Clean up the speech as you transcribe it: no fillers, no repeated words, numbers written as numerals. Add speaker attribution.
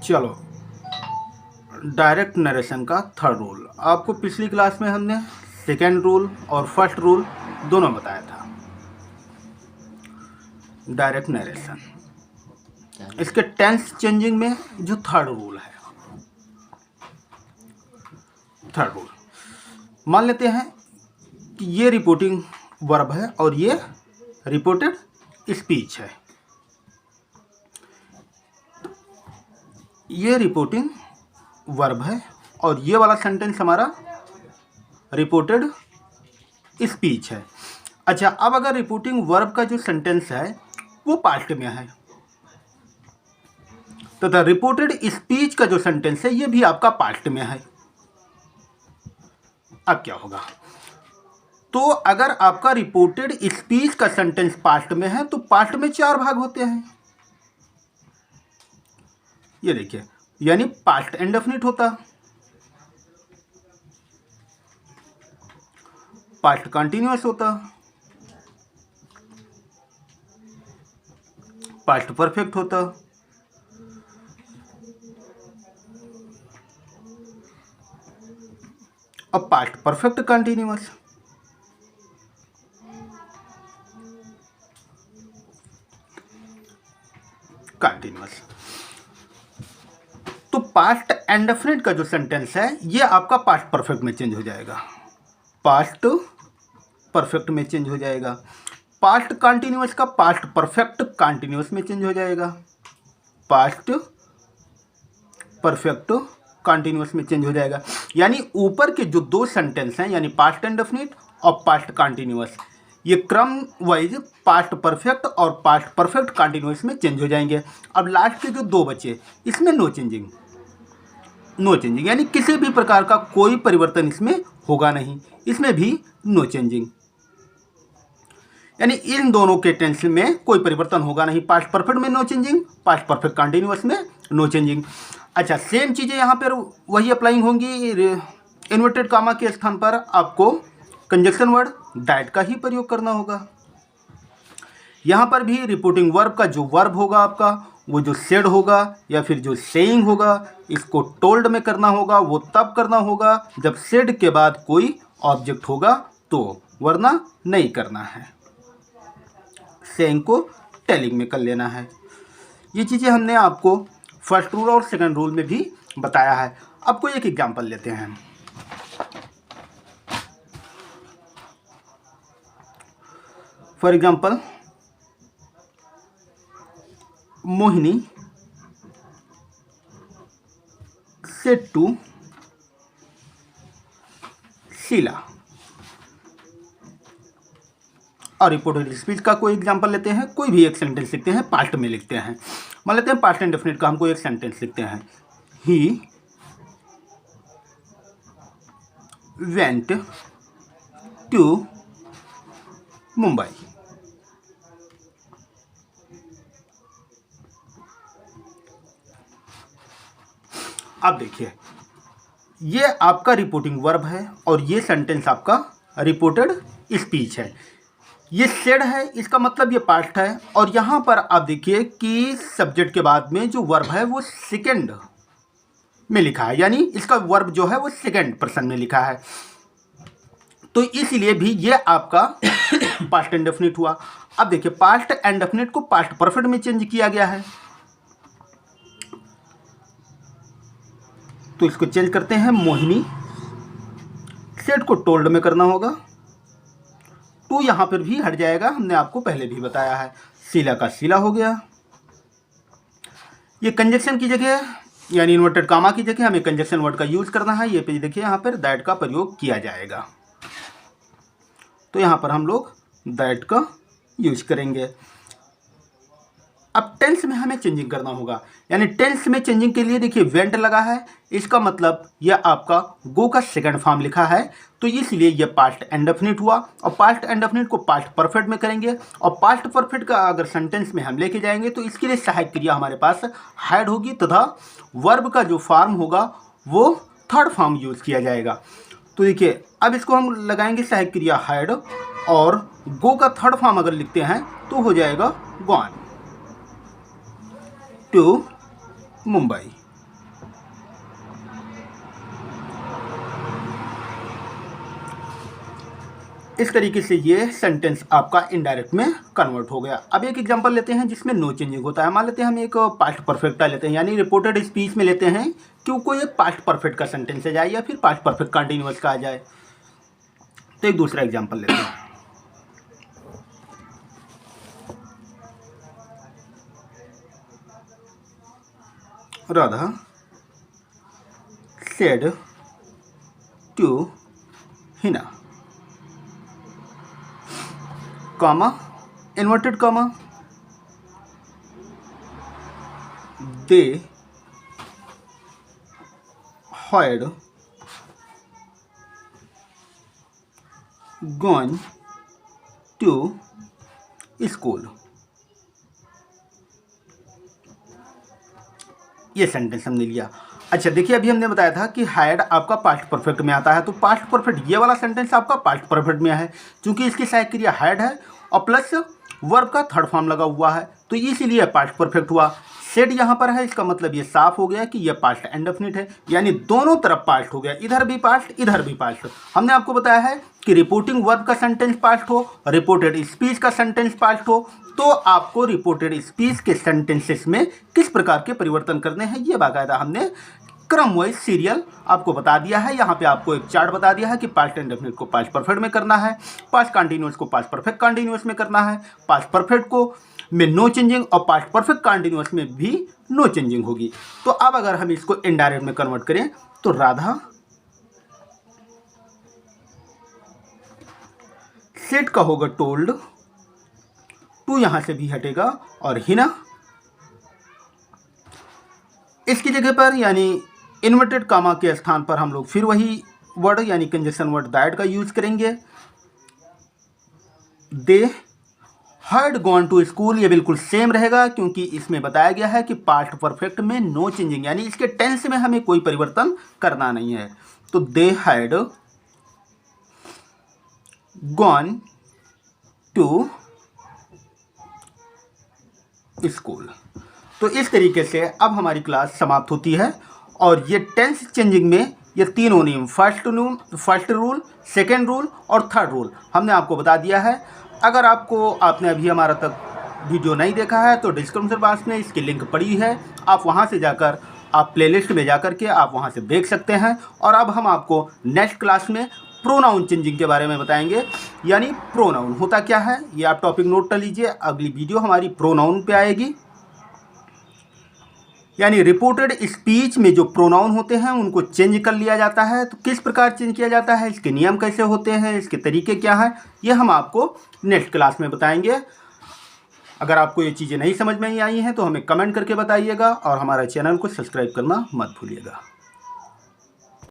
Speaker 1: चलो, direct narration का third rule. आपको पिछली क्लास में हमने सेकेंड रूल और फर्स्ट रूल दोनों बताया था। डायरेक्ट नरेशन, इसके टेंस चेंजिंग में जो थर्ड रूल है, थर्ड रूल मान लेते हैं कि ये रिपोर्टिंग वर्ब है और ये रिपोर्टेड स्पीच है। ये रिपोर्टिंग वर्ब है और ये वाला सेंटेंस हमारा रिपोर्टेड स्पीच है। अच्छा, अब अगर रिपोर्टिंग वर्ब का जो सेंटेंस है वो पास्ट में है तथा रिपोर्टेड स्पीच का जो सेंटेंस है ये भी आपका पास्ट में है। अब क्या होगा? तो अगर आपका रिपोर्टेड स्पीच का सेंटेंस पास्ट में है तो पास्ट में 4 भाग होते हैं। ये देखिए, यानी पास्ट इंडेफिनिट होता, पास्ट कंटिन्यूअस होता, पास्ट परफेक्ट होता, और पास्ट परफेक्ट कंटिन्यूअस। तो पास्ट इंडेफिनिट का जो सेंटेंस है ये आपका पास्ट परफेक्ट में चेंज हो जाएगा, पास्ट परफेक्ट में चेंज हो जाएगा। पास्ट कंटिन्यूअस का पास्ट परफेक्ट कंटिन्यूअस में चेंज हो जाएगा, पास्ट परफेक्ट कंटिन्यूअस में चेंज हो जाएगा। यानी ऊपर के जो 2 सेंटेंस हैं, यानी पास्ट इंडेफिनिट और पास्ट कंटिन्यूअस, ये क्रम वाइज पास्ट परफेक्ट और पास्ट परफेक्ट कंटिन्यूअस में चेंज हो जाएंगे। अब लास्ट के जो 2 बचे इसमें नो चेंजिंग, नो चेंजिंग, यानी किसी भी प्रकार का कोई परिवर्तन इसमें होगा नहीं, इसमें भी नो चेंजिंग, यानी इन दोनों के टेंस में कोई परिवर्तन होगा नहीं। पास्ट परफेक्ट में no changing, past perfect continuous में नो चेंजिंग। अच्छा, सेम चीज़ें यहाँ पर वही अप्लाइंग होंगी। इन्वर्टेड कामा के स्थान पर आपको कंजक्शन वर्ड दैट का ही प्रयोग करना होगा। यहाँ पर भी रिपोर्टिंग वर्ब का जो वर्ब होगा आपका, वो जो सेड होगा या फिर जो सेइंग होगा, इसको टोल्ड में करना होगा। वो तब करना होगा जब सेड के बाद कोई ऑब्जेक्ट होगा तो, वरना नहीं करना है। सेइंग को टेलिंग में कर लेना है। ये चीज़ें हमने आपको फर्स्ट रूल और सेकंड रूल में भी बताया है। अब कोई एक एग्जांपल लेते हैं। For example, Mohini said to Sheela. और रिपोर्टेड स्पीच का कोई एग्जांपल लेते हैं। कोई भी एक सेंटेंस लिखते हैं, पास्ट में लिखते हैं। मान लेते हैं पास्ट इंडेफिनिट का हम कोई एक सेंटेंस लिखते हैं। He went to Mumbai. अब देखिए, ये आपका रिपोर्टिंग वर्ब है और ये सेंटेंस आपका रिपोर्टेड स्पीच है। ये सेड है, इसका मतलब ये पास्ट है। और यहाँ पर आप देखिए कि सब्जेक्ट के बाद में जो वर्ब है वो सेकंड में लिखा है, यानी इसका वर्ब जो है वो सेकंड पर्सन में लिखा है। तो इसलिए भी ये आपका पास्ट इंडेफिनिट हुआ। अब देखिए, पास्ट इंडेफिनिट को पास्ट परफेक्ट में चेंज किया गया है, तो इसको चेंज करते हैं। मोहिनी सेड को टोल्ड में करना होगा, तो यहां पर भी हट जाएगा, हमने आपको पहले भी बताया है। शीला का शीला हो गया। ये कंजक्शन की जगह, यानी इन्वर्टेड कामा की जगह हमें कंजक्शन वर्ड का यूज करना है। ये पे देखिए, यहाँ पर दैट का प्रयोग किया जाएगा, तो यहाँ पर हम लोग दैट का यूज करेंगे। अब टेंस में हमें चेंजिंग करना होगा, यानी टेंस में चेंजिंग के लिए देखिए वेंट लगा है, इसका मतलब यह आपका गो का सेकंड फॉर्म लिखा है, तो इसलिए यह पास्ट इंडेफिनिट हुआ। और पास्ट इंडेफिनिट को पास्ट परफेक्ट में करेंगे, और पास्ट परफेक्ट का अगर सेंटेंस में हम लेके जाएंगे तो इसके लिए सहायक क्रिया हमारे पास हैड होगी, तथा वर्ब का जो फॉर्म होगा वो थर्ड फॉर्म यूज किया जाएगा। तो देखिए, अब इसको हम लगाएंगे सहायक क्रिया हैड, और गो का थर्ड फॉर्म अगर लिखते हैं तो हो जाएगा गॉन टू मुंबई। इस तरीके से ये सेंटेंस आपका इनडायरेक्ट में कन्वर्ट हो गया। अब एक एग्जांपल लेते हैं जिसमें नो चेंजिंग होता है। मान लेते हैं हम एक पास्ट परफेक्ट लेते हैं, यानी रिपोर्टेड स्पीच में लेते हैं कि कोई एक पास्ट परफेक्ट का सेंटेंस आ जाए या फिर पास्ट परफेक्ट कंटिन्यूअस का आ जाए। तो एक दूसरा एग्जांपल लेते हैं। Radha said to Hina, comma, inverted comma, they had gone to school। ये सेंटेंस हमने लिया। अच्छा देखिए, अभी हमने बताया था कि हैड आपका पास्ट परफेक्ट में आता है, तो पास्ट परफेक्ट ये वाला सेंटेंस आपका पास्ट परफेक्ट में है, क्योंकि इसकी सहायक क्रिया हैड है और प्लस वर्ब का थर्ड फॉर्म लगा हुआ है, तो इसीलिए पास्ट परफेक्ट हुआ। सेड यहाँ पर है, इसका मतलब ये साफ हो गया कि ये पास्ट इंडेफिनिट है, यानी दोनों तरफ पास्ट हो गया, इधर भी पास्ट इधर भी पास्ट। हमने आपको बताया है कि रिपोर्टिंग वर्ब का सेंटेंस पास्ट हो, रिपोर्टेड स्पीच का सेंटेंस पास्ट हो, तो आपको रिपोर्टेड स्पीच के सेंटेंसेस में किस प्रकार के परिवर्तन करने हैं ये बाकायदा हमने क्रम वाइज सीरियल आपको बता दिया है। यहाँ पे आपको एक चार्ट बता दिया है कि पास्ट इंडेफिनिट को पास्ट परफेक्ट में करना है, पास्ट कंटिन्यूअस को पास्ट परफेक्ट कंटिन्यूअस में करना है, पास्ट परफेक्ट को में नो चेंजिंग और पास्ट परफेक्ट कंटिन्यूअस में भी नो चेंजिंग होगी। तो अब अगर हम इसको इनडायरेक्ट में कन्वर्ट करें तो राधा सेड का होगा टोल्ड, टू यहां से भी हटेगा और हिना इसकी जगह पर यानी इन्वर्टेड कामा के स्थान पर हम लोग फिर वही वर्ड यानी कंजक्शन वर्ड दैट का यूज करेंगे। They had gone to school, ये बिल्कुल सेम रहेगा क्योंकि इसमें बताया गया है कि पास्ट परफेक्ट में नो चेंजिंग, यानी इसके टेंस में हमें कोई परिवर्तन करना नहीं है। तो they had gone to school. तो इस तरीके से अब हमारी क्लास समाप्त होती है और ये टेंस चेंजिंग में ये तीनों नियम फर्स्ट रूल, सेकेंड रूल और थर्ड रूल हमने आपको बता दिया है। अगर आपने अभी हमारा तक वीडियो नहीं देखा है तो डिस्क्रिप्शन बॉक्स में इसकी लिंक पड़ी है, आप वहां से जाकर आप प्लेलिस्ट में जाकर के आप वहां से देख सकते हैं। और अब हम आपको नेक्स्ट क्लास में प्रोनाउन चेंजिंग के बारे में बताएंगे, यानी प्रोनाउन होता क्या है ये आप टॉपिक नोट कर लीजिए। अगली वीडियो हमारी प्रोनाउन पे आएगी, यानी रिपोर्टेड स्पीच में जो प्रोनाउन होते हैं उनको चेंज कर लिया जाता है, तो किस प्रकार चेंज किया जाता है, इसके नियम कैसे होते हैं, इसके तरीके क्या है, ये हम आपको नेक्स्ट क्लास में बताएंगे। अगर आपको ये चीज़ें नहीं समझ में आई हैं तो हमें कमेंट करके बताइएगा और हमारा चैनल को सब्सक्राइब करना मत भूलिएगा।